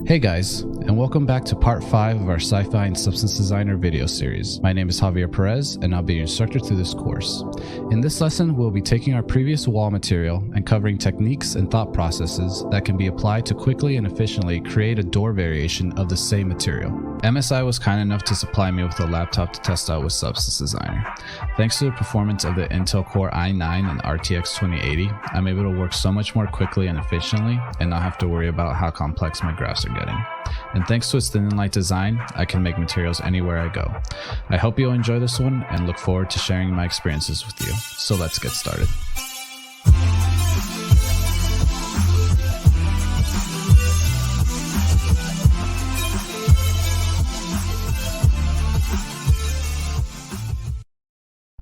Hey guys, and welcome back to part 5 of our Sci-Fi and Substance Designer video series. My name is Javier Perez, and I'll be your instructor through this course. In this lesson, we'll be taking our previous wall material and covering techniques and thought processes that can be applied to quickly and efficiently create a door variation of the same material. MSI was kind enough to supply me with a laptop to test out with Substance Designer. Thanks to the performance of the Intel Core i9 and RTX 2080, I'm able to work so much more quickly and efficiently and not have to worry about how complex my graphs are getting. And thanks to its thin and light design, I can make materials anywhere I go. I hope you'll enjoy this one and look forward to sharing my experiences with you. So let's get started.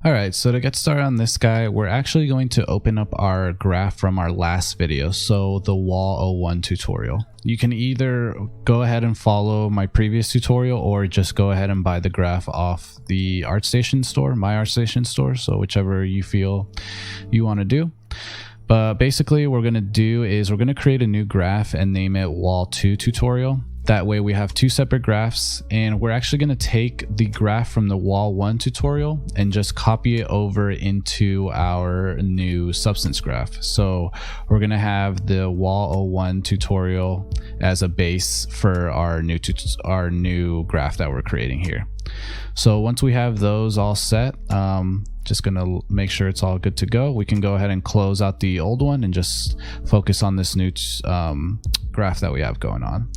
Alright, so to get started on this guy, we're actually going to open up our graph from our last video, so the Wall 01 tutorial. You can either go ahead and follow my previous tutorial or just go ahead and buy the graph off the ArtStation store, my ArtStation store, so whichever you feel you want to do. But basically what we're going to do is we're going to create a new graph and name it Wall 2 tutorial. That way we have two separate graphs, and we're actually going to take the graph from the Wall 1 tutorial and just copy it over into our new substance graph. So we're going to have the Wall 01 tutorial as a base for our new graph that we're creating here. So once we have those all set, just gonna make sure it's all good to go. We can go ahead and close out the old one and just focus on this new graph that we have going on.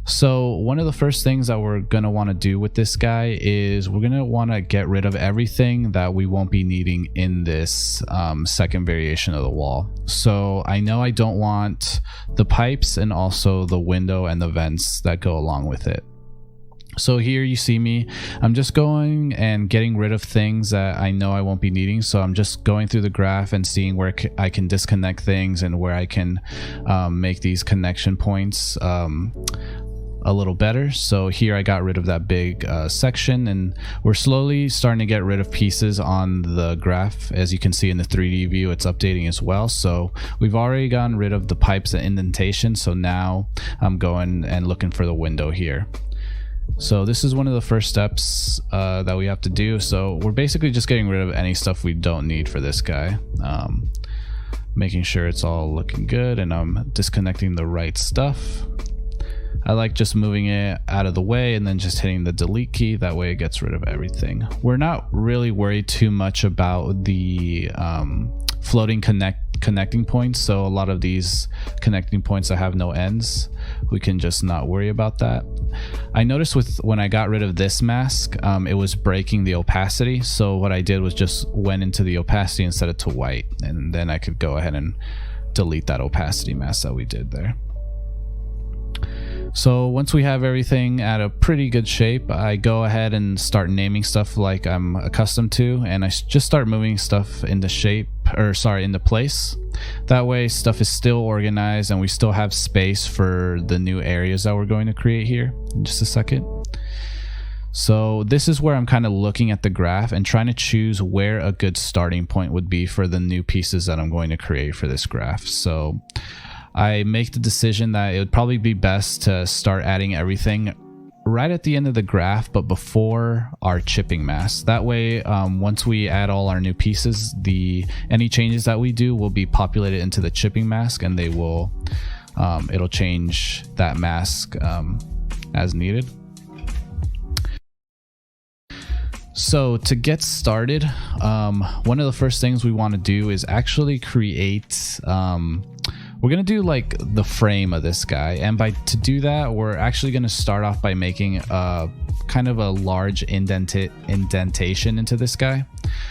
So one of the first things that we're gonna want to do with this guy is we're gonna want to get rid of everything that we won't be needing in this second variation of the wall. So I know I don't want the pipes and also the window and the vents that go along with it. So here you see me, I'm just going and getting rid of things that I know I won't be needing. So I'm just going through the graph and seeing where I can disconnect things and where I can make these connection points a little better. So here I got rid of that big section, and we're slowly starting to get rid of pieces on the graph. As you can see in the 3D view, it's updating as well. So we've already gotten rid of the pipes and indentation. So now I'm going and looking for the window here. So this is one of the first steps that we have to do. So we're basically just getting rid of any stuff we don't need for this guy, making sure it's all looking good, and I'm disconnecting the right stuff. I like just moving it out of the way and then just hitting the delete key. That way it gets rid of everything. We're not really worried too much about the floating connecting points. So a lot of these connecting points that have no ends, we can just not worry about that. I noticed when I got rid of this mask, it was breaking the opacity. So what I did was just went into the opacity and set it to white, and then I could go ahead and delete that opacity mask that we did there. So once we have everything at a pretty good shape, I go ahead and start naming stuff like I'm accustomed to, and I just start moving stuff into into place. That way stuff is still organized and we still have space for the new areas that we're going to create here in just a second. So this is where I'm kind of looking at the graph and trying to choose where a good starting point would be for the new pieces that I'm going to create for this graph. So I make the decision that it would probably be best to start adding everything right at the end of the graph, but before our chipping mask. That way, once we add all our new pieces, any changes that we do will be populated into the chipping mask, and they will it'll change that mask as needed. So to get started, one of the first things we want to do is actually create we're going to do like the frame of this guy, and to do that, we're actually going to start off by making kind of a large indentation into this guy.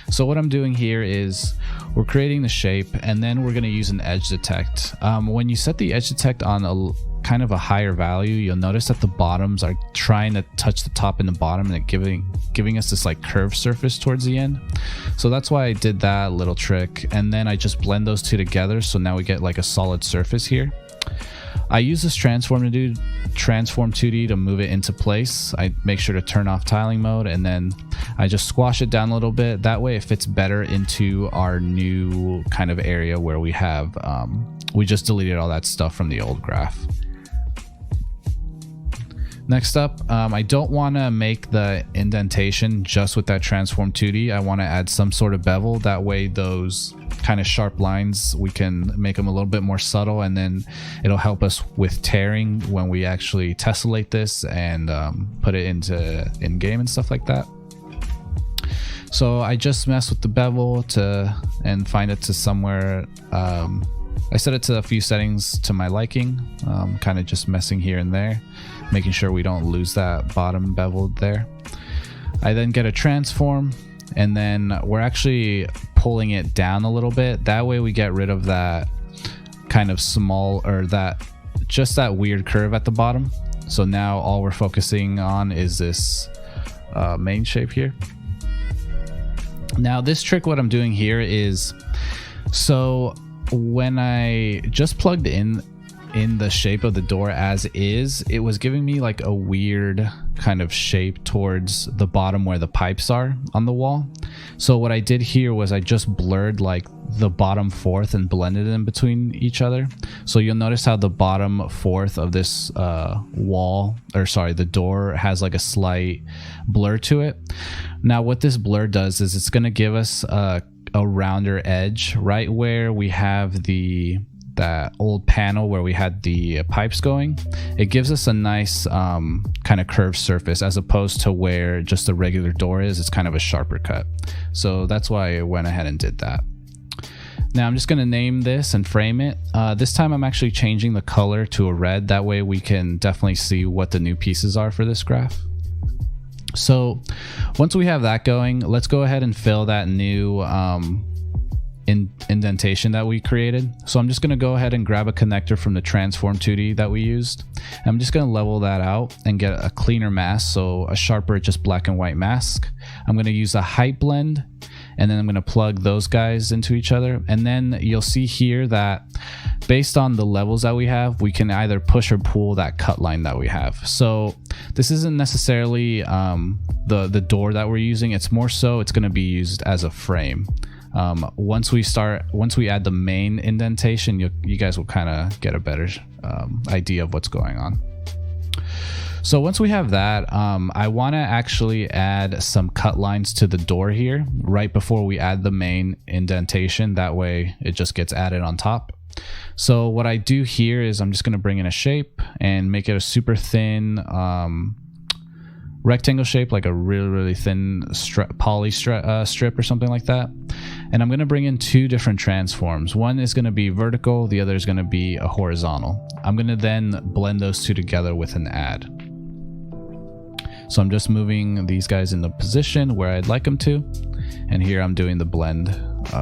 So what I'm doing here is we're creating the shape, and then we're going to use an edge detect. When you set the edge detect on a kind of a higher value, you'll notice that the bottoms are trying to touch the top and the bottom, and giving us this like curved surface towards the end. So that's why I did that little trick, and then I just blend those two together, so now we get like a solid surface here. I use this transform 2D to move it into place. I make sure to turn off tiling mode, and then I just squash it down a little bit. That way it fits better into our new kind of area where we have we just deleted all that stuff from the old graph. Next up, I don't want to make the indentation just with that transform 2D. I want to add some sort of bevel. That way those kind of sharp lines, we can make them a little bit more subtle, and then it'll help us with tearing when we actually tessellate this and put it into in-game and stuff like that. So I just mess with the bevel and find it to somewhere. I set it to a few settings to my liking, kind of just messing here and there, making sure we don't lose that bottom bevel there. I then get a transform, and then we're actually pulling it down a little bit. That way we get rid of that kind of small, or just that weird curve at the bottom. So now all we're focusing on is this main shape here. Now this trick, what I'm doing here is, so when I just plugged in the shape of the door as is, it was giving me like a weird kind of shape towards the bottom where the pipes are on the wall. So what I did here was I just blurred like the bottom fourth and blended in between each other. So you'll notice how the bottom fourth of this the door has like a slight blur to it. Now what this blur does is it's going to give us a rounder edge right where we have that old panel where we had the pipes going. It gives us a nice kind of curved surface, as opposed to where just the regular door is. It's kind of a sharper cut. So that's why I went ahead and did that. Now I'm just going to name this and frame it. This time I'm actually changing the color to a red. That way we can definitely see what the new pieces are for this graph. So once we have that going, let's go ahead and fill that new indentation that we created. So I'm just going to go ahead and grab a connector from the transform 2D that we used. I'm just going to level that out and get a cleaner mask, so a sharper just black and white mask. I'm going to use a height blend, and then I'm going to plug those guys into each other. And then you'll see here that based on the levels that we have, we can either push or pull that cut line that we have. So this isn't necessarily the door that we're using. It's more so it's going to be used as a frame. Once we add the main indentation, you guys will kind of get a better idea of what's going on. So once we have that, I want to actually add some cut lines to the door here right before we add the main indentation. That way it just gets added on top. So what I do here is I'm just going to bring in a shape and make it a super thin rectangle shape, like a really thin poly strip or something like that. And I'm going to bring in two different transforms. One is going to be vertical, the other is going to be a horizontal. I'm going to then blend those two together with an add. So I'm just moving these guys into position where I'd like them to, and here I'm doing the blend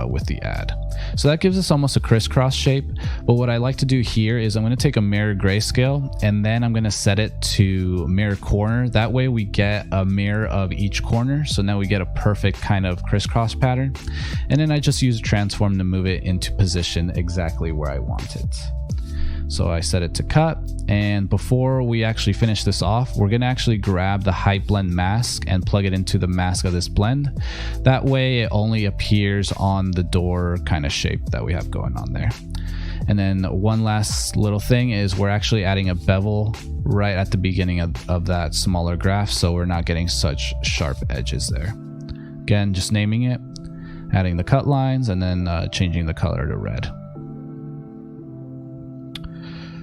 with the add. So that gives us almost a crisscross shape. But what I like to do here is I'm going to take a mirror grayscale, and then I'm going to set it to mirror corner. That way we get a mirror of each corner. So now we get a perfect kind of crisscross pattern. And then I just use a transform to move it into position exactly where I want it. So I set it to cut, and before we actually finish this off, we're going to actually grab the height blend mask and plug it into the mask of this blend. That way it only appears on the door kind of shape that we have going on there. And then one last little thing is we're actually adding a bevel right at the beginning of that smaller graph, so we're not getting such sharp edges there. Again, just naming it, adding the cut lines, and then changing the color to red.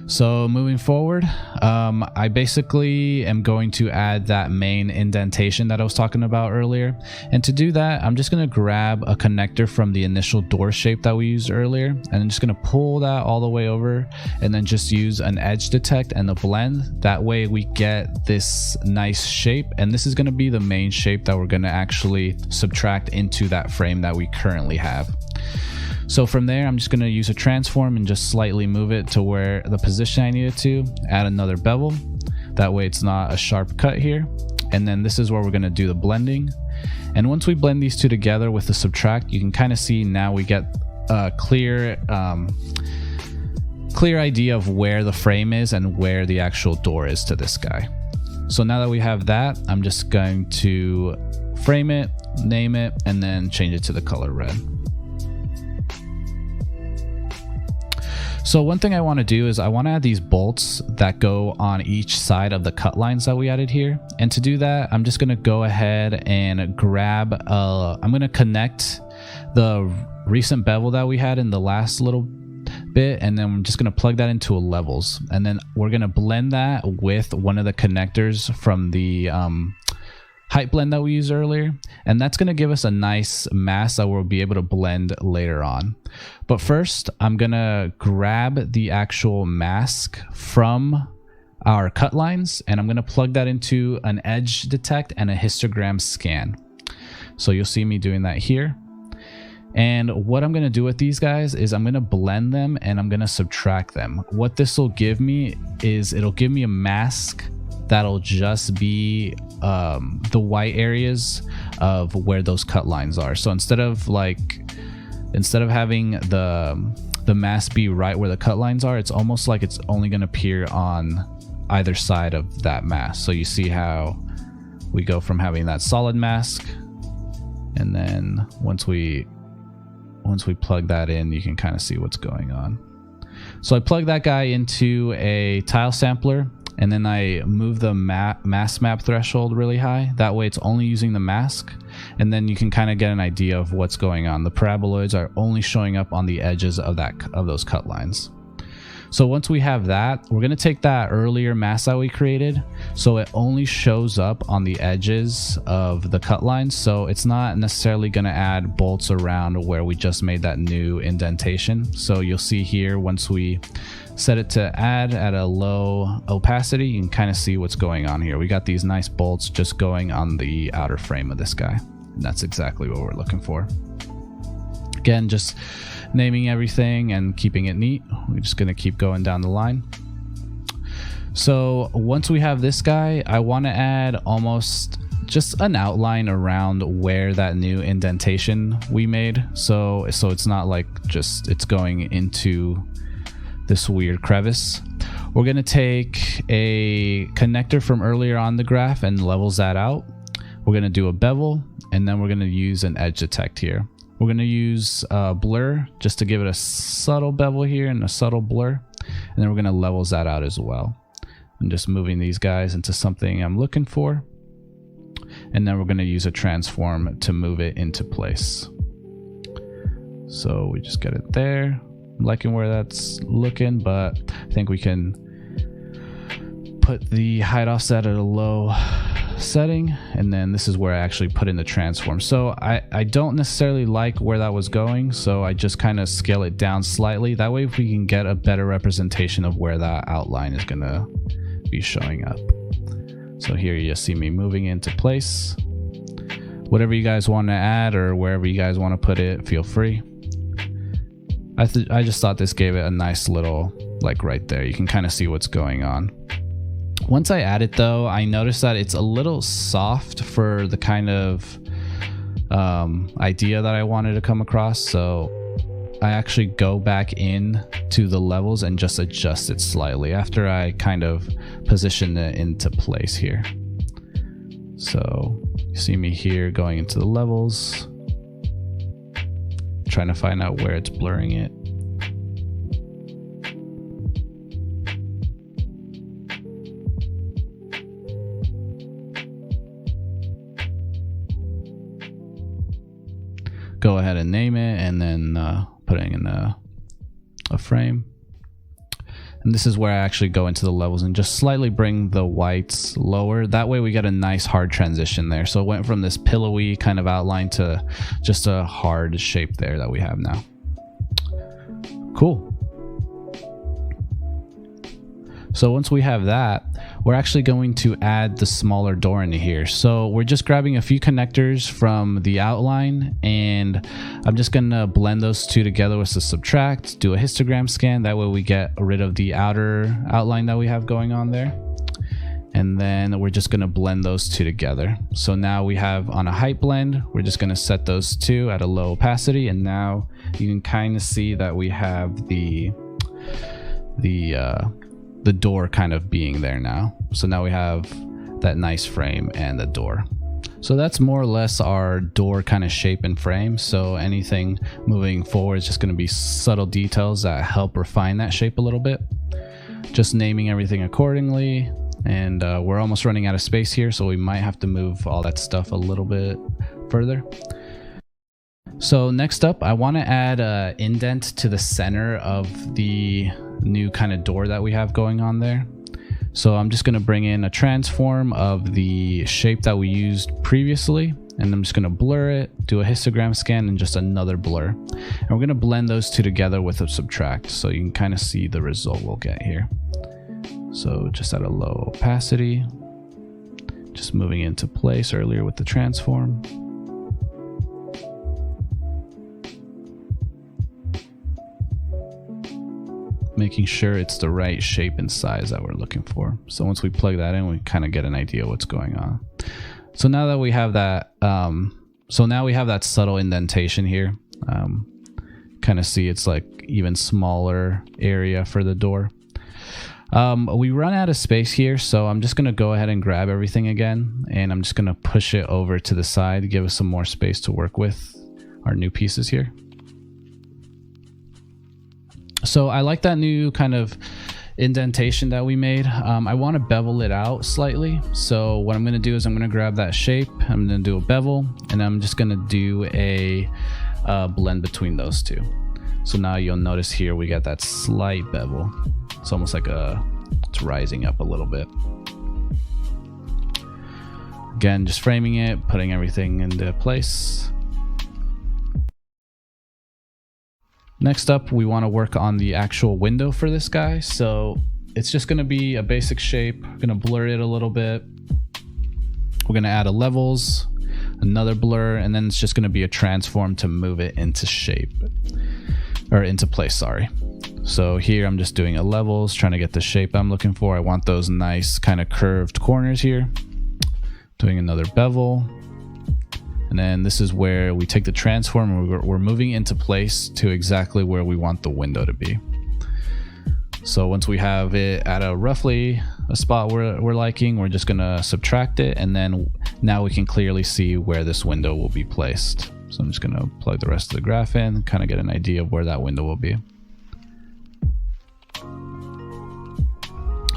So moving forward, I basically am going to add that main indentation that I was talking about earlier. And to do that, I'm just going to grab a connector from the initial door shape that we used earlier. And I'm just going to pull that all the way over, and then just use an edge detect and a blend. That way we get this nice shape. And this is going to be the main shape that we're going to actually subtract into that frame that we currently have. So from there, I'm just going to use a transform and just slightly move it to where the position I need it to, add another bevel. That way it's not a sharp cut here. And then this is where we're going to do the blending. And once we blend these two together with the subtract, you can kind of see now we get a clear idea of where the frame is and where the actual door is to this guy. So now that we have that, I'm just going to frame it, name it, and then change it to the color red. So one thing I want to do is I want to add these bolts that go on each side of the cut lines that we added here. And to do that, I'm just going to go ahead and grab, I'm going to connect the recent bevel that we had in the last little bit, and then I'm just going to plug that into a levels. And then we're going to blend that with one of the connectors from the height blend that we used earlier, and that's going to give us a nice mask that we'll be able to blend later on. But first, I'm going to grab the actual mask from our cut lines, and I'm going to plug that into an edge detect and a histogram scan. So you'll see me doing that here. And what I'm going to do with these guys is I'm going to blend them and I'm going to subtract them. What this will give me is it'll give me a mask that'll just be the white areas of where those cut lines are. So instead of having the mask be right where the cut lines are, it's almost like it's only going to appear on either side of that mask. So you see how we go from having that solid mask, and then once we plug that in, you can kind of see what's going on. So I plug that guy into a tile sampler, and then I move the mask map threshold really high. That way it's only using the mask, and then you can kind of get an idea of what's going on. The paraboloids are only showing up on the edges of those cut lines. So once we have that, we're going to take that earlier mask that we created, so it only shows up on the edges of the cut lines. So it's not necessarily going to add bolts around where we just made that new indentation. So you'll see here, once we set it to add at a low opacity, you can kind of see what's going on here. We got these nice bolts just going on the outer frame of this guy, and that's exactly what we're looking for. Again, just naming everything and keeping it neat. We're just going to keep going down the line. So once we have this guy, I want to add almost just an outline around where that new indentation we made. So it's not like just it's going into this weird crevice. We're going to take a connector from earlier on the graph and levels that out. We're going to do a bevel, and then we're going to use an edge detect here. We're going to use blur just to give it a subtle bevel here and a subtle blur, and then we're going to levels that out as well. I'm just moving these guys into something I'm looking for, and then we're going to use a transform to move it into place. So we just get it there. I'm liking where that's looking, but I think we can put the height offset at a low setting, and then this is where I actually put in the transform. So I don't necessarily like where that was going, so I just kind of scale it down slightly. That way we can get a better representation of where that outline is going to be showing up. So here you see me moving into place. Whatever you guys want to add or wherever you guys want to put it, feel free. I just thought this gave it a nice little, like right there, you can kind of see what's going on. Once I add it though, I noticed that it's a little soft for the kind of idea that I wanted to come across. So I actually go back in to the levels and just adjust it slightly after I kind of position it into place here. So you see me here going into the levels, trying to find out where it's blurring it. Go ahead and name it, and then put it in a frame. And this is where I actually go into the levels and just slightly bring the whites lower. That way we get a nice hard transition there. So it went from this pillowy kind of outline to just a hard shape there that we have now. Cool. So once we have that, we're actually going to add the smaller door into here. So we're just grabbing a few connectors from the outline, and I'm just gonna blend those two together with the subtract, do a histogram scan. That way we get rid of the outer outline that we have going on there. And then we're just gonna blend those two together. So now we have on a height blend, we're just gonna set those two at a low opacity. And now you can kind of see that we have the door kind of being there now. So now we have that nice frame and the door. So that's more or less our door kind of shape and frame. So anything moving forward is just going to be subtle details that help refine that shape a little bit. Just naming everything accordingly. And we're almost running out of space here, so we might have to move all that stuff a little bit further. So next up, I want to add an indent to the center of the new kind of door that we have going on there. So I'm just going to bring in a transform of the shape that we used previously, and I'm just going to blur it, do a histogram scan, and just another blur. And we're going to blend those two together with a subtract, so you can kind of see the result we'll get here. So just at a low opacity, just moving into place earlier with the transform. Making sure it's the right shape and size that we're looking for. So once we plug that in, we kind of get an idea what's going on. So now that we have that, now we have that subtle indentation here. Kind of see it's like even smaller area for the door. We run out of space here, so I'm just going to go ahead and grab everything again, and I'm just going to push it over to the side to give us some more space to work with our new pieces here. So I like that new kind of indentation that we made. I want to bevel it out slightly. So what I'm going to do is I'm going to grab that shape, I'm going to do a bevel, and I'm just going to do a blend between those two. So now you'll notice here we got that slight bevel. It's almost like it's rising up a little bit. Again, just framing it, putting everything into place. Next up, we want to work on the actual window for this guy. So it's just going to be a basic shape. We're going to blur it a little bit. We're going to add a levels, another blur, and then it's just going to be a transform to move it into shape, or into place, sorry. So here I'm just doing a levels, trying to get the shape I'm looking for. I want those nice kind of curved corners here. Doing another bevel. And then this is where we take the transform and we're moving into place to exactly where we want the window to be. So once we have it at a roughly a spot we're liking, we're just gonna subtract it, and then now we can clearly see where this window will be placed. So I'm just gonna plug the rest of the graph in, kind of get an idea of where that window will be.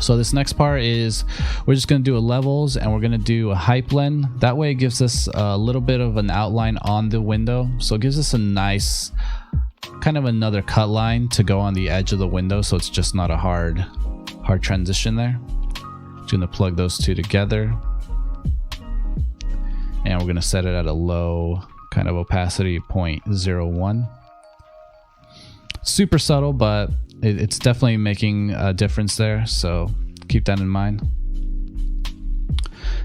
So this next part is we're just going to do a levels, and we're going to do a height blend. That way it gives us a little bit of an outline on the window. So it gives us a nice kind of another cut line to go on the edge of the window. So it's just not a hard transition there. Just going to plug those two together. And we're going to set it at a low kind of opacity 0.01. Super subtle, but it's definitely making a difference there, so keep that in mind.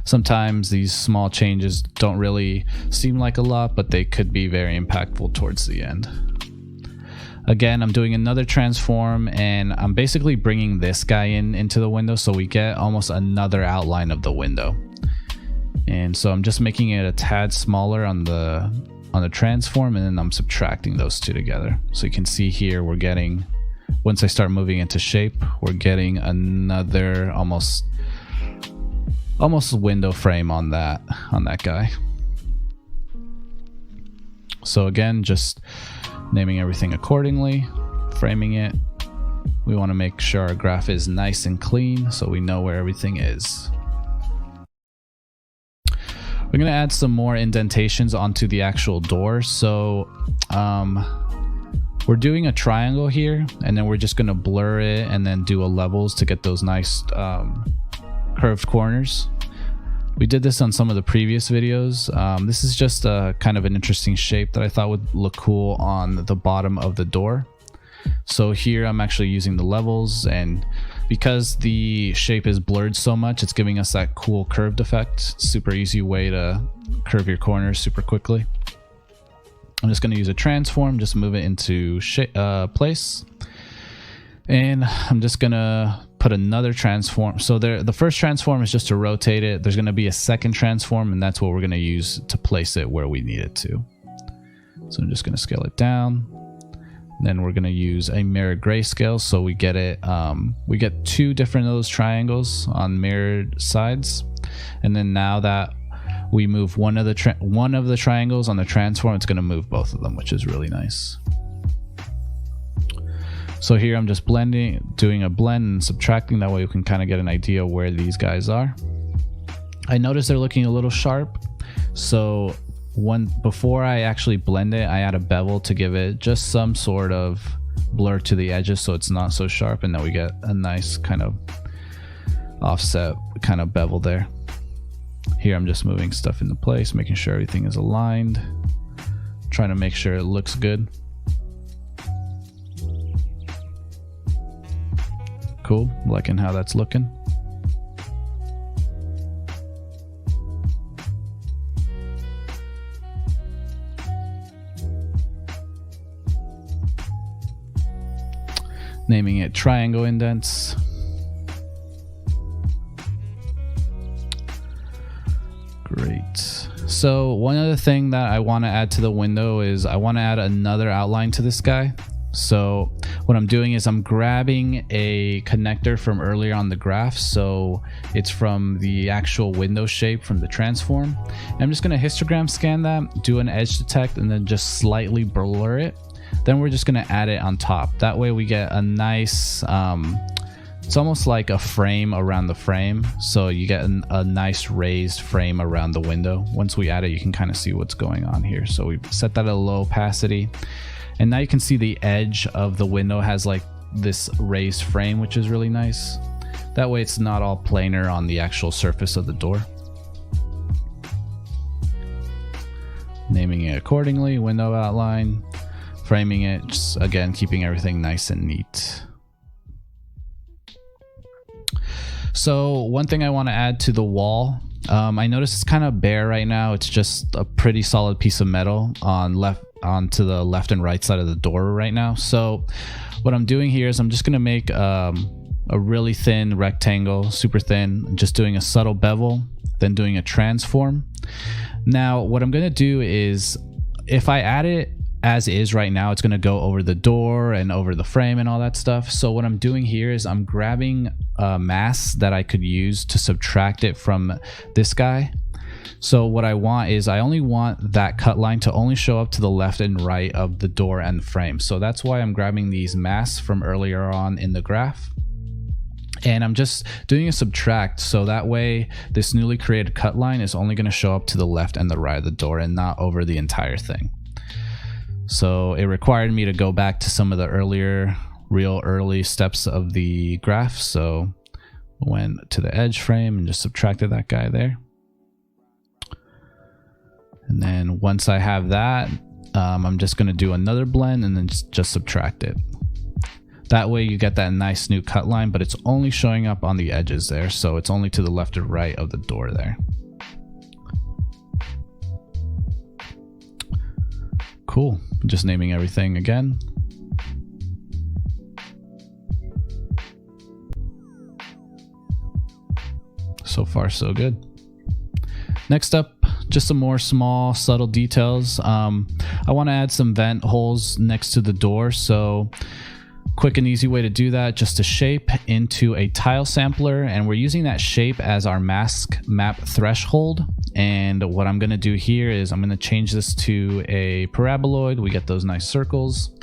Sometimes these small changes don't really seem like a lot, but they could be very impactful towards the end. Again, I'm doing another transform, and I'm basically bringing this guy into the window, so we get almost another outline of the window. And so I'm just making it a tad smaller on the transform, and then I'm subtracting those two together. So you can see here we're getting, once I start moving into shape, we're getting another almost window frame on that guy. So again, just naming everything accordingly, framing it. We want to make sure our graph is nice and clean so we know where everything is. We're going to add some more indentations onto the actual door. So we're doing a triangle here, and then we're just going to blur it and then do a levels to get those nice curved corners. We did this on some of the previous videos. This is just a kind of an interesting shape that I thought would look cool on the bottom of the door. So here I'm actually using the levels, and because the shape is blurred so much, it's giving us that cool curved effect. Super easy way to curve your corners super quickly. I'm just going to use a transform, just move it into place. And I'm just going to put another transform. So the first transform is just to rotate it. There's going to be a second transform, and that's what we're going to use to place it where we need it to. So I'm just going to scale it down. Then we're going to use a mirrored grayscale, so we get it. We get two different of those triangles on mirrored sides, and then now that we move one of the triangles on the transform, it's going to move both of them, which is really nice. So here I'm just doing a blend and subtracting. That way you can kind of get an idea where these guys are. I notice they're looking a little sharp. So before I actually blend it, I add a bevel to give it just some sort of blur to the edges so it's not so sharp, and then we get a nice kind of offset kind of bevel there. Here I'm just moving stuff into place, making sure everything is aligned, trying to make sure it looks good. Cool, liking how that's looking. Naming it triangle indents. Great. So one other thing that I want to add to the window is I want to add another outline to this guy. So what I'm doing is I'm grabbing a connector from earlier on the graph. So it's from the actual window shape from the transform. And I'm just going to histogram scan that, do an edge detect, and then just slightly blur it. Then we're just going to add it on top. That way we get a nice, it's almost like a frame around the frame. So you get a nice raised frame around the window. Once we add it, you can kind of see what's going on here. So we set that at a low opacity. And now you can see the edge of the window has like this raised frame, which is really nice. That way it's not all planar on the actual surface of the door. Naming it accordingly, window outline, framing it, just again, keeping everything nice and neat. So one thing I want to add to the wall, I notice it's kind of bare right now. It's just a pretty solid piece of metal onto the left and right side of the door right now. So what I'm doing here is I'm just going to make a really thin rectangle, super thin, just doing a subtle bevel, then doing a transform. Now what I'm going to do is, if I add it as is right now, it's going to go over the door and over the frame and all that stuff. So what I'm doing here is I'm grabbing a mask that I could use to subtract it from this guy. So what I want is, I only want that cut line to only show up to the left and right of the door and the frame. So that's why I'm grabbing these masks from earlier on in the graph. And I'm just doing a subtract, so that way this newly created cut line is only going to show up to the left and the right of the door and not over the entire thing. So it required me to go back to some of the real early steps of the graph. So I went to the edge frame and just subtracted that guy there. And then once I have that, I'm just going to do another blend and then just subtract it. That way you get that nice new cut line, but it's only showing up on the edges there. So it's only to the left or right of the door there. Cool. Just naming everything again. So far, so good. Next up, just some more small, subtle details. I want to add some vent holes next to the door. So quick and easy way to do that, just to shape into a tile sampler, and we're using that shape as our mask map threshold. And what I'm going to do here is I'm going to change this to a paraboloid. We get those nice circles.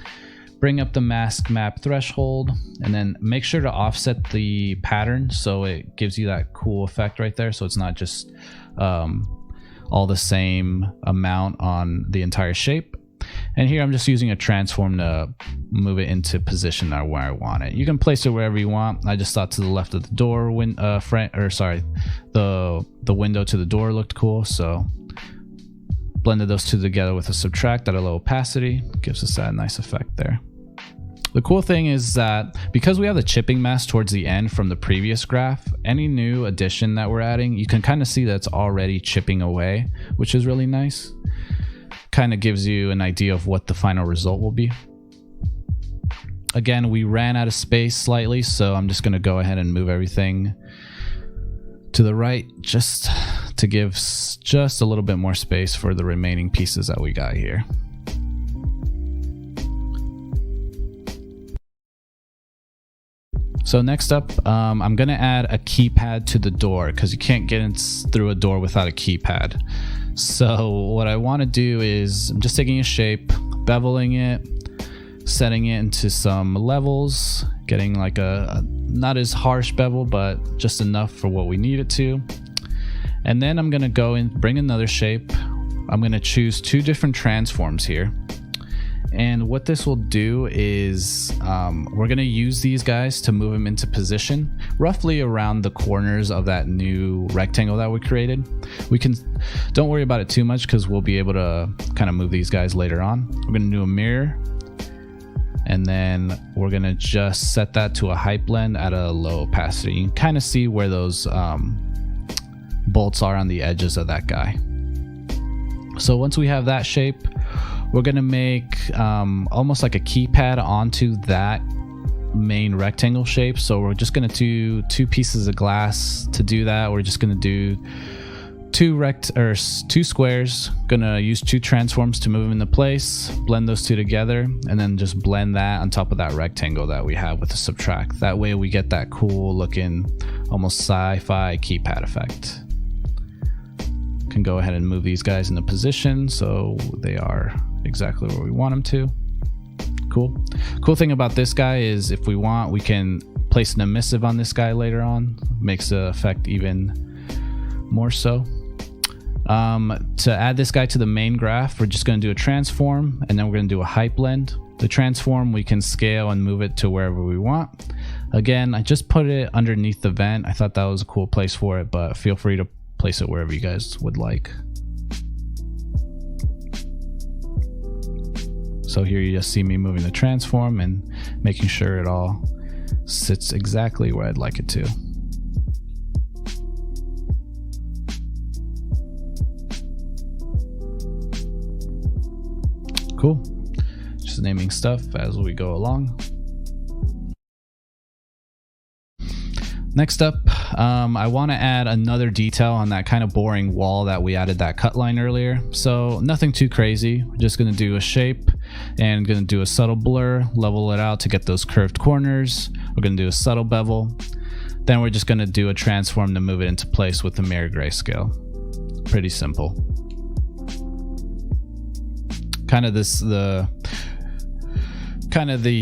Bring up the mask map threshold, and then make sure to offset the pattern so it gives you that cool effect right there. So it's not just all the same amount on the entire shape. And here I'm just using a transform to move it into position where I want it. You can place it wherever you want. I just thought to the left of the door, the window to the door looked cool, so blended those two together with a subtract at a low opacity. Gives us that nice effect there. The cool thing is that because we have the chipping mask towards the end from the previous graph, any new addition that we're adding, you can kind of see that it's already chipping away, which is really nice. Kind of gives you an idea of what the final result will be. Again, we ran out of space slightly, so I'm just going to go ahead and move everything to the right just to give just a little bit more space for the remaining pieces that we got here. So next up, I'm gonna add a keypad to the door because you can't get in through a door without a keypad. So what I want to do is I'm just taking a shape, beveling it, setting it into some levels, getting like a not as harsh bevel, but just enough for what we need it to. And then I'm gonna go and bring another shape. I'm gonna choose 2 different transforms here. And what this will do is we're going to use these guys to move them into position roughly around the corners of that new rectangle that we created. Don't worry about it too much because we'll be able to kind of move these guys later on. We're going to do a mirror, and then we're going to just set that to a height blend at a low opacity. You can kind of see where those bolts are on the edges of that guy. So once we have that shape, we're gonna make almost like a keypad onto that main rectangle shape. So we're just gonna do 2 pieces of glass. To do that, we're just gonna do 2 squares. Gonna use 2 transforms to move them into place, blend those 2 together, and then just blend that on top of that rectangle that we have with the subtract. That way we get that cool looking, almost sci-fi keypad effect. Can go ahead and move these guys into position so they are exactly where we want them to. Cool thing about this guy is if we want, we can place an emissive on this guy later on. Makes the effect even more so. To add this guy to the main graph, we're just going to do a transform, and then we're going to do a height blend. The transform we can scale and move it to wherever we want. Again, I just put it underneath the vent. I thought that was a cool place for it, but feel free to place it wherever you guys would like. So here you just see me moving the transform and making sure it all sits exactly where I'd like it to. Cool. Just naming stuff as we go along. Next up, I want to add another detail on that kind of boring wall that we added that cut line earlier. So nothing too crazy. We're just going to do a shape and going to do a subtle blur, level it out to get those curved corners. We're going to do a subtle bevel. Then we're just going to do a transform to move it into place with the mirror grayscale. Pretty simple. Kind of the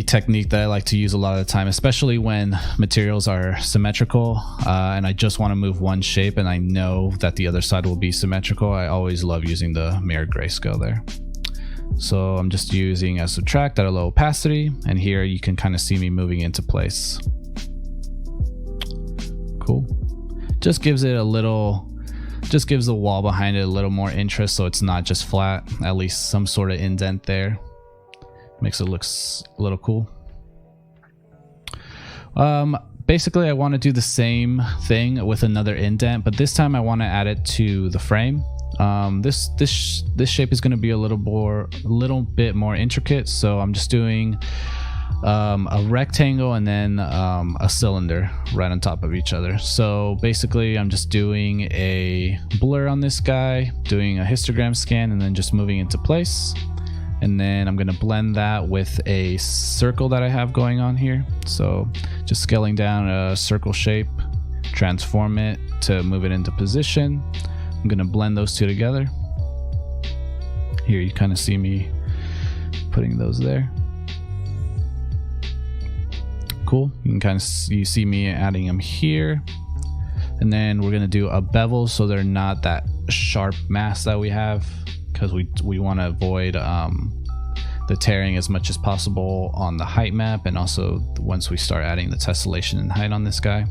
technique that I like to use a lot of the time, especially when materials are symmetrical and I just want to move one shape and I know that the other side will be symmetrical. I always love using the mirror grayscale there. So I'm just using a subtract at a low opacity, and here you can kind of see me moving into place. Cool. Just gives it a little, just gives the wall behind it a little more interest, so it's not just flat, at least some sort of indent there. Makes it look a little cool. Basically I want to do the same thing with another indent, but this time I want to add it to the frame. This shape is going to be a little bit more intricate, so I'm just doing a rectangle and then a cylinder right on top of each other. So basically I'm just doing a blur on this guy, doing a histogram scan, and then just moving into place. And then I'm going to blend that with a circle that I have going on here. So just scaling down a circle shape, transform it to move it into position. I'm going to blend those 2 together. Here you kind of see me putting those there. Cool. You can kind of see me adding them here. And then we're going to do a bevel so they're not that sharp mass that we have, because we want to avoid the tearing as much as possible on the height map, and also once we start adding the tessellation and height on this guy.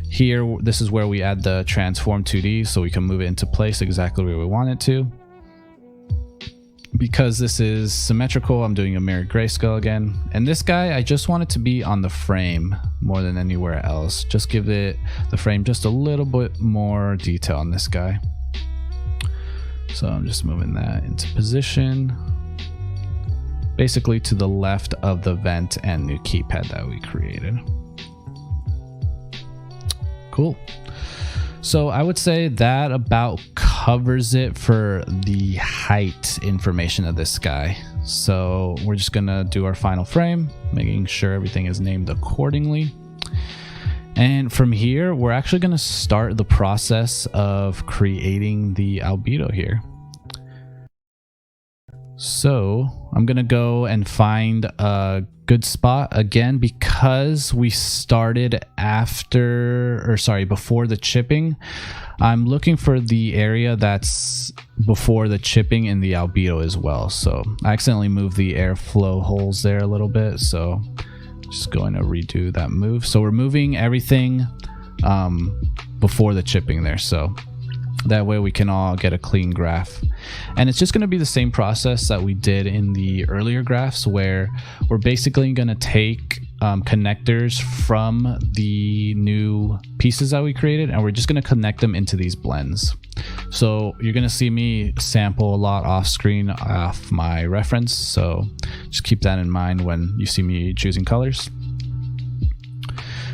Here, this is where we add the transform 2D so we can move it into place exactly where we want it to. Because this is symmetrical, I'm doing a mirror grayscale again. And this guy, I just want it to be on the frame more than anywhere else. Just give the frame just a little bit more detail on this guy. So I'm just moving that into position, basically to the left of the vent and new keypad that we created. Cool. So I would say that about covers it for the height information of this guy. So we're just gonna do our final frame, making sure everything is named accordingly. And from here, we're actually going to start the process of creating the albedo here. So I'm going to go and find a good spot again, because we started before the chipping. I'm looking for the area that's before the chipping in the albedo as well. So I accidentally moved the airflow holes there a little bit, so just going to redo that move. So we're moving everything before the chipping there, so that way we can all get a clean graph. And it's just going to be the same process that we did in the earlier graphs, where we're basically going to take connectors from the new pieces that we created, and we're just going to connect them into these blends. So you're going to see me sample a lot off screen off my reference, so just keep that in mind when you see me choosing colors.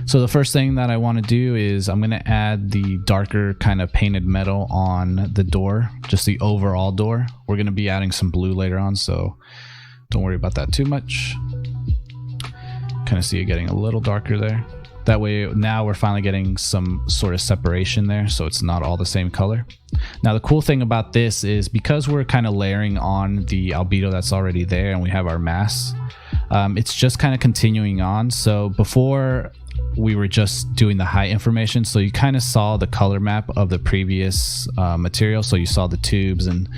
So the first thing that I want to do is I'm going to add the darker kind of painted metal on the door, just the overall door. We're going to be adding some blue later on, so don't worry about that too much. Kind of see it getting a little darker there. That way now we're finally getting some sort of separation there, so it's not all the same color. Now the cool thing about this is, because we're kind of layering on the albedo that's already there and we have our mass, it's just kind of continuing on. So before we were just doing the height information, so you kind of saw the color map of the previous material, so you saw the tubes and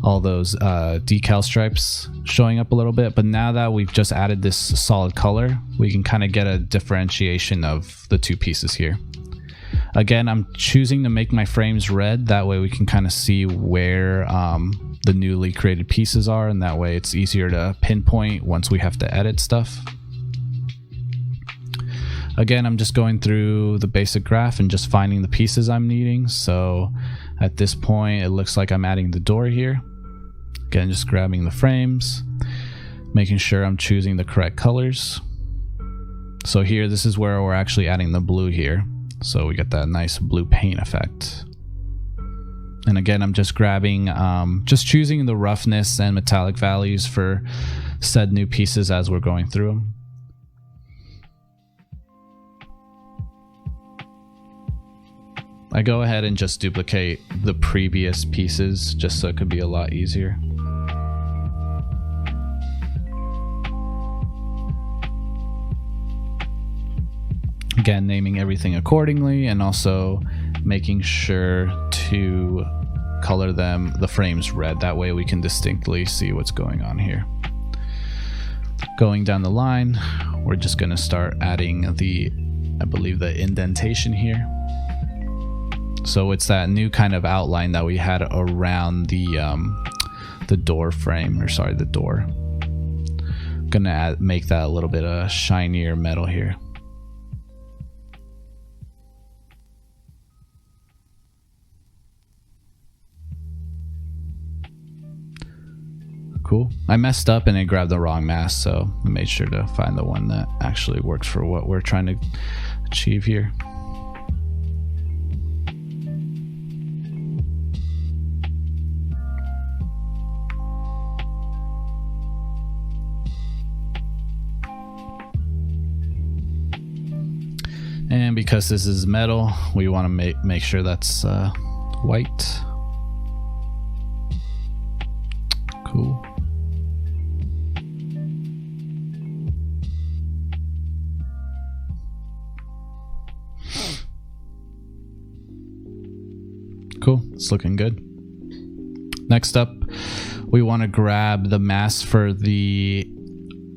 all those decal stripes showing up a little bit. But now that we've just added this solid color, we can kind of get a differentiation of the two pieces here. Again, I'm choosing to make my frames red, that way we can kind of see where the newly created pieces are, and that way it's easier to pinpoint once we have to edit stuff. Again, I'm just going through the basic graph and just finding the pieces I'm needing. So at this point, it looks like I'm adding the door here. Again, just grabbing the frames, making sure I'm choosing the correct colors. So here, this is where we're actually adding the blue here. So we get that nice blue paint effect. And again, I'm just grabbing, just choosing the roughness and metallic values for said new pieces as we're going through them. I go ahead and just duplicate the previous pieces just so it could be a lot easier. Again, naming everything accordingly, and also making sure to color the frames red. That way we can distinctly see what's going on here. Going down the line, we're just going to start adding I believe the indentation here. So it's that new kind of outline that we had around the door frame, or sorry, the door. Gonna make that a little bit of shinier metal here. Cool. I messed up and I grabbed the wrong mask, so I made sure to find the one that actually works for what we're trying to achieve here. And because this is metal, we want to make sure that's white. Cool. Cool, it's looking good. Next up, we want to grab the mask for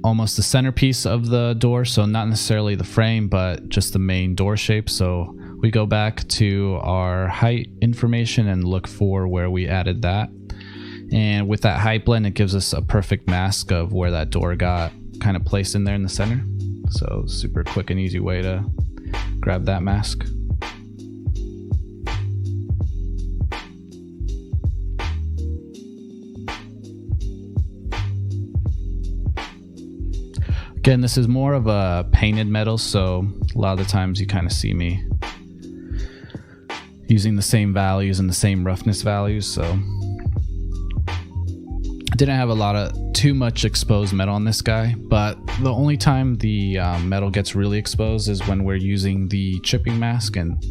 almost the centerpiece of the door, so not necessarily the frame, but just the main door shape. So we go back to our height information and look for where we added that. And with that height blend, it gives us a perfect mask of where that door got kind of placed in there in the center. So super quick and easy way to grab that mask. Again, this is more of a painted metal, so a lot of the times you kind of see me using the same values and the same roughness values. So Didn't have a lot of too much exposed metal on this guy, but the only time the metal gets really exposed is when we're using the chipping mask, and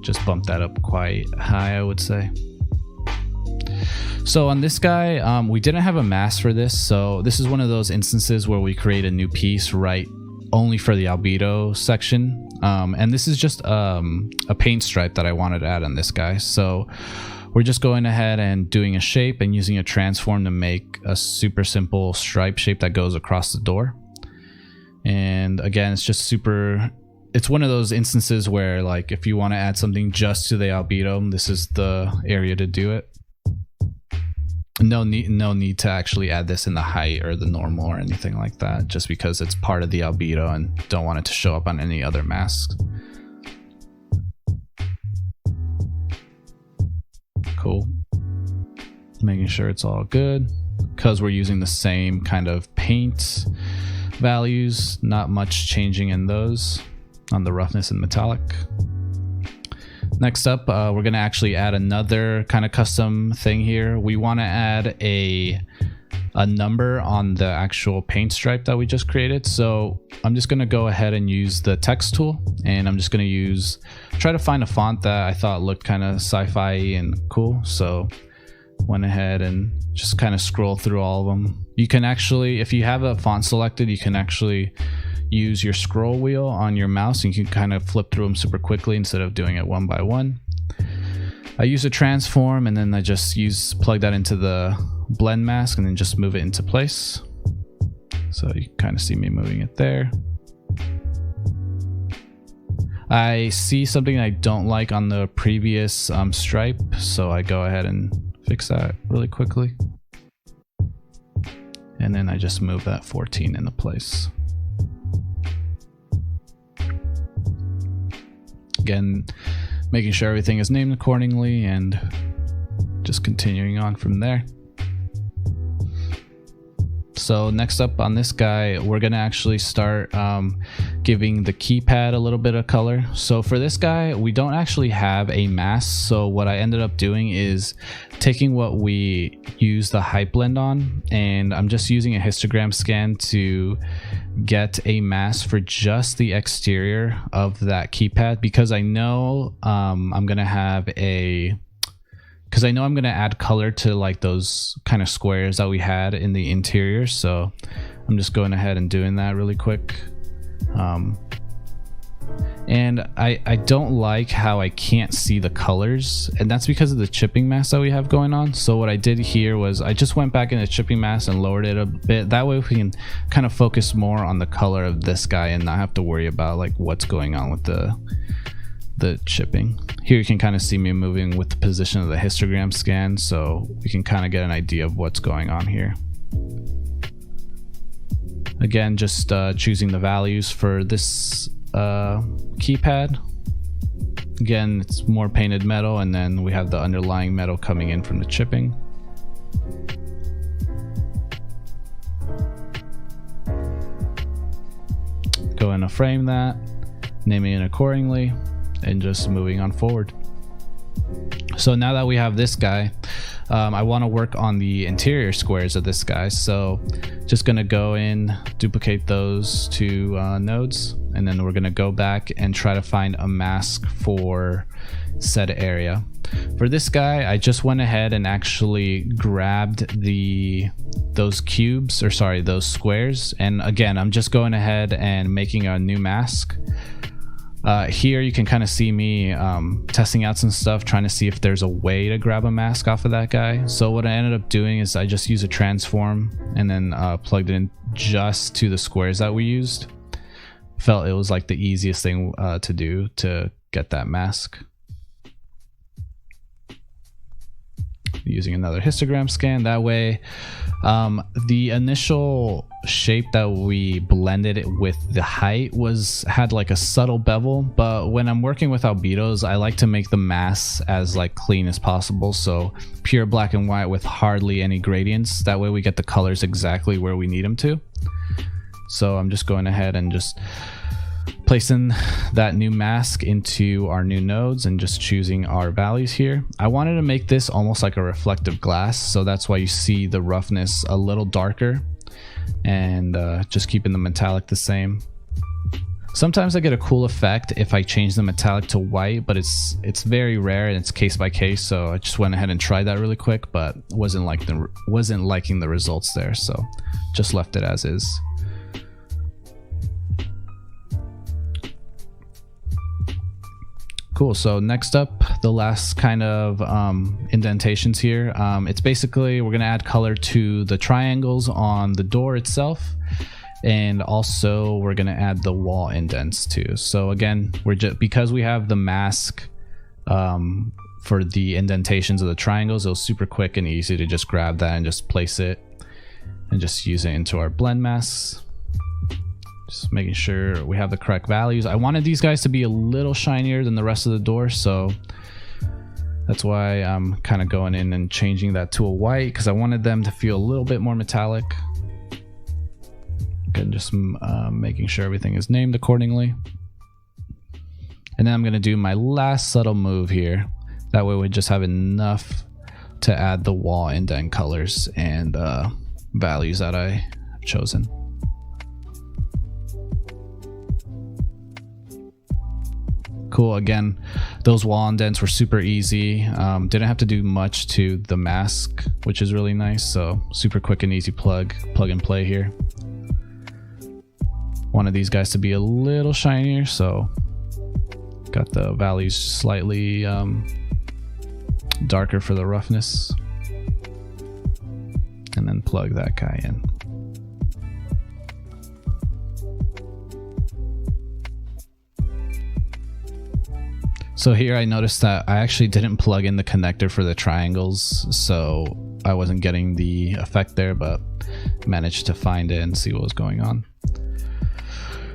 just bump that up quite high, I would say. So on this guy, we didn't have a mask for this, so this is one of those instances where we create a new piece right only for the albedo section, and this is just a paint stripe that I wanted to add on this guy. So we're just going ahead and doing a shape and using a transform to make a super simple stripe shape that goes across the door. And again, it's just super, it's one of those instances where, like, if you want to add something just to the albedo, this is the area to do it. No need to actually add this in the height or the normal or anything like that, just because it's part of the albedo and don't want it to show up on any other masks. Cool. Making sure it's all good, because we're using the same kind of paint values, not much changing in those on the roughness and metallic. Next up, we're going to actually add another kind of custom thing here. We want to add a number on the actual paint stripe that we just created. So I'm just going to go ahead and use the text tool, and I'm just going to try to find a font that I thought looked kind of sci-fi and cool. So went ahead and just kind of scroll through all of them. You can actually, if you have a font selected, you can actually use your scroll wheel on your mouse and you can kind of flip through them super quickly instead of doing it one by one. I use a transform, and then I just plug that into the blend mask and then just move it into place. So you kind of see me moving it there. I see something I don't like on the previous stripe, so I go ahead and fix that really quickly. And then I just move that 14 into place. Again, making sure everything is named accordingly and just continuing on from there. So next up on this guy, we're gonna actually start giving the keypad a little bit of color. So for this guy, we don't actually have a mask. So what I ended up doing is taking what we use the height blend on, and I'm just using a histogram scan to get a mask for just the exterior of that keypad, because I know I'm gonna add color to like those kind of squares that we had in the interior. So I'm just going ahead and doing that really quick. And I don't like how I can't see the colors, and that's because of the chipping mask that we have going on. So what I did here was I just went back in the chipping mask and lowered it a bit. That way we can kind of focus more on the color of this guy and not have to worry about like what's going on with the chipping. Here you can kind of see me moving with the position of the histogram scan, so we can kind of get an idea of what's going on here. Again, just choosing the values for this keypad. Again, it's more painted metal, and then we have the underlying metal coming in from the chipping. Go in to frame that, naming it accordingly, and just moving on forward. So now that we have this guy, I want to work on the interior squares of this guy. So just going to go in, duplicate those two nodes, and then we're going to go back and try to find a mask for said area. For this guy, I just went ahead and actually grabbed those squares, and again, I'm just going ahead and making a new mask. Here you can kind of see me testing out some stuff, trying to see if there's a way to grab a mask off of that guy. So what I ended up doing is I just used a transform and then plugged it in just to the squares that we used. Felt it was like the easiest thing to do to get that mask. Using another histogram scan, that way the initial shape that we blended it with the height had like a subtle bevel, but when I'm working with albedos, I like to make the masks as like clean as possible, so pure black and white with hardly any gradients. That way we get the colors exactly where we need them to. So I'm just going ahead and just placing that new mask into our new nodes and just choosing our values here. I wanted to make this almost like a reflective glass, so that's why you see the roughness a little darker, and just keeping the metallic the same. Sometimes I get a cool effect if I change the metallic to white, but it's very rare and it's case by case, so I just went ahead and tried that really quick, but wasn't liking the results there, so just left it as is. Cool, so next up, the last kind of indentations here. It's basically, we're gonna add color to the triangles on the door itself, and also we're gonna add the wall indents too. So again, we're just, because we have the mask for the indentations of the triangles, it was super quick and easy to just grab that and just place it and just use it into our blend masks. Just making sure we have the correct values. I wanted these guys to be a little shinier than the rest of the door, so that's why I'm kind of going in and changing that to a white, because I wanted them to feel a little bit more metallic. And just making sure everything is named accordingly. And then I'm going to do my last subtle move here. That way we just have enough to add the wall indent colors and values that I have chosen. Cool, again, those wall indents were super easy. Didn't have to do much to the mask, which is really nice. So super quick and easy plug and play here. Wanted these guys to be a little shinier, so got the values slightly darker for the roughness, and then plug that guy in. So here I noticed that I actually didn't plug in the connector for the triangles, so I wasn't getting the effect there, but managed to find it and see what was going on.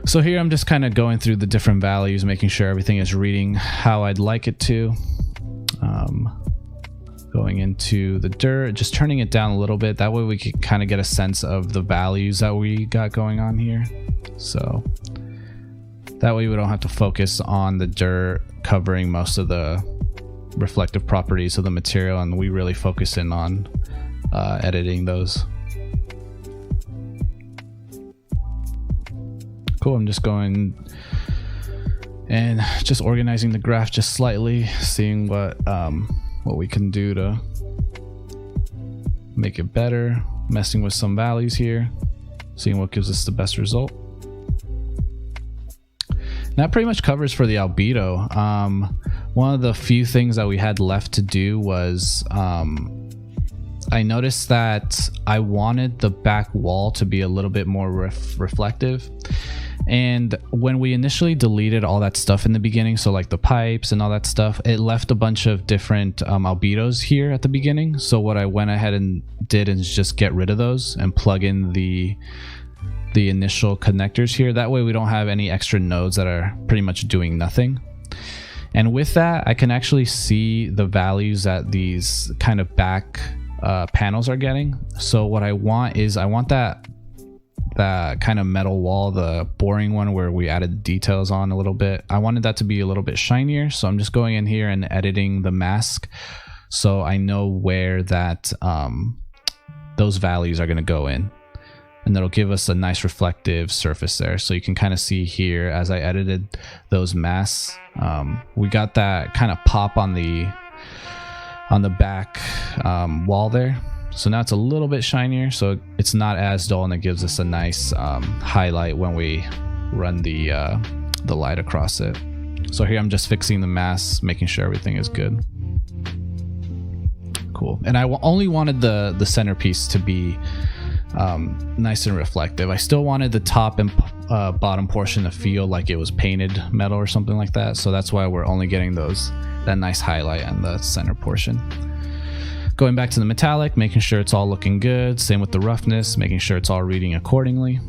So here I'm just kind of going through the different values, making sure everything is reading how I'd like it to. Going into the dirt, just turning it down a little bit. That way we can kind of get a sense of the values that we got going on here. So that way we don't have to focus on the dirt covering most of the reflective properties of the material, and we really focus in on editing those. Cool, I'm just going and just organizing the graph just slightly, seeing what we can do to make it better, messing with some values here, seeing what gives us the best result. That pretty much covers for the albedo. One of the few things that we had left to do was I noticed that I wanted the back wall to be a little bit more reflective. And when we initially deleted all that stuff in the beginning, so like the pipes and all that stuff, it left a bunch of different albedos here at the beginning. So what I went ahead and did is just get rid of those and plug in the initial connectors here. That way we don't have any extra nodes that are pretty much doing nothing. And with that, I can actually see the values that these kind of back panels are getting. So what I want is, I want that kind of metal wall, the boring one where we added details on a little bit. I wanted that to be a little bit shinier. So I'm just going in here and editing the mask, so I know where that those values are going to go in. And that'll give us a nice reflective surface there. So you can kind of see here as I edited those masks, we got that kind of pop on the back wall there. So now it's a little bit shinier, so it's not as dull, and it gives us a nice highlight when we run the light across it. So here I'm just fixing the masks, making sure everything is good. Cool. And I only wanted the centerpiece to be nice and reflective. I still wanted the top and bottom portion to feel like it was painted metal or something like that. So that's why we're only getting that nice highlight on the center portion. Going back to the metallic, making sure it's all looking good. Same with the roughness, making sure it's all reading accordingly.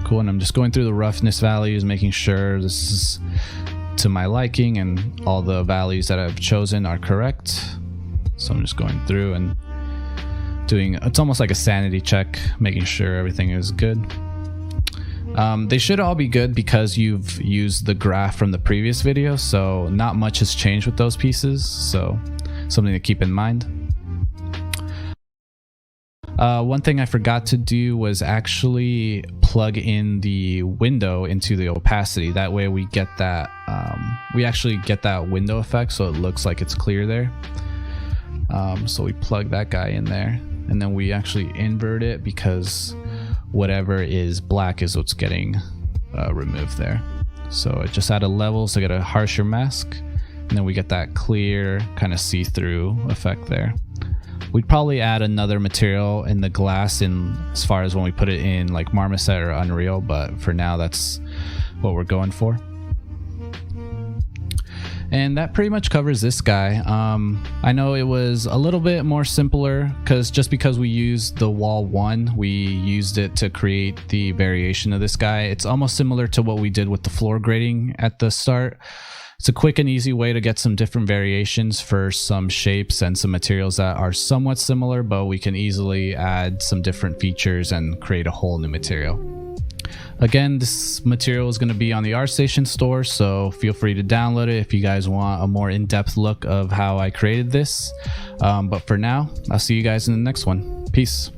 Cool, and I'm just going through the roughness values, making sure this is to my liking and all the values that I've chosen are correct. So I'm just going through and doing, it's almost like a sanity check, making sure everything is good. They should all be good because you've used the graph from the previous video, so not much has changed with those pieces, so something to keep in mind. One thing I forgot to do was actually plug in the window into the opacity. That way we get that, we actually get that window effect, so it looks like it's clear there. So we plug that guy in there, and then we actually invert it because whatever is black is what's getting removed there. So it just add a level, so get a harsher mask, and then we get that clear kind of see-through effect there. We'd probably add another material in the glass in as far as when we put it in like Marmoset or Unreal, but for now that's what we're going for. And that pretty much covers this guy. I know it was a little bit more simpler because we used the wall 1, we used it to create the variation of this guy. It's almost similar to what we did with the floor grading at the start. It's a quick and easy way to get some different variations for some shapes and some materials that are somewhat similar, but we can easily add some different features and create a whole new material. Again, this material is going to be on the ArtStation store, so feel free to download it if you guys want a more in-depth look of how I created this. But for now, I'll see you guys in the next one. Peace.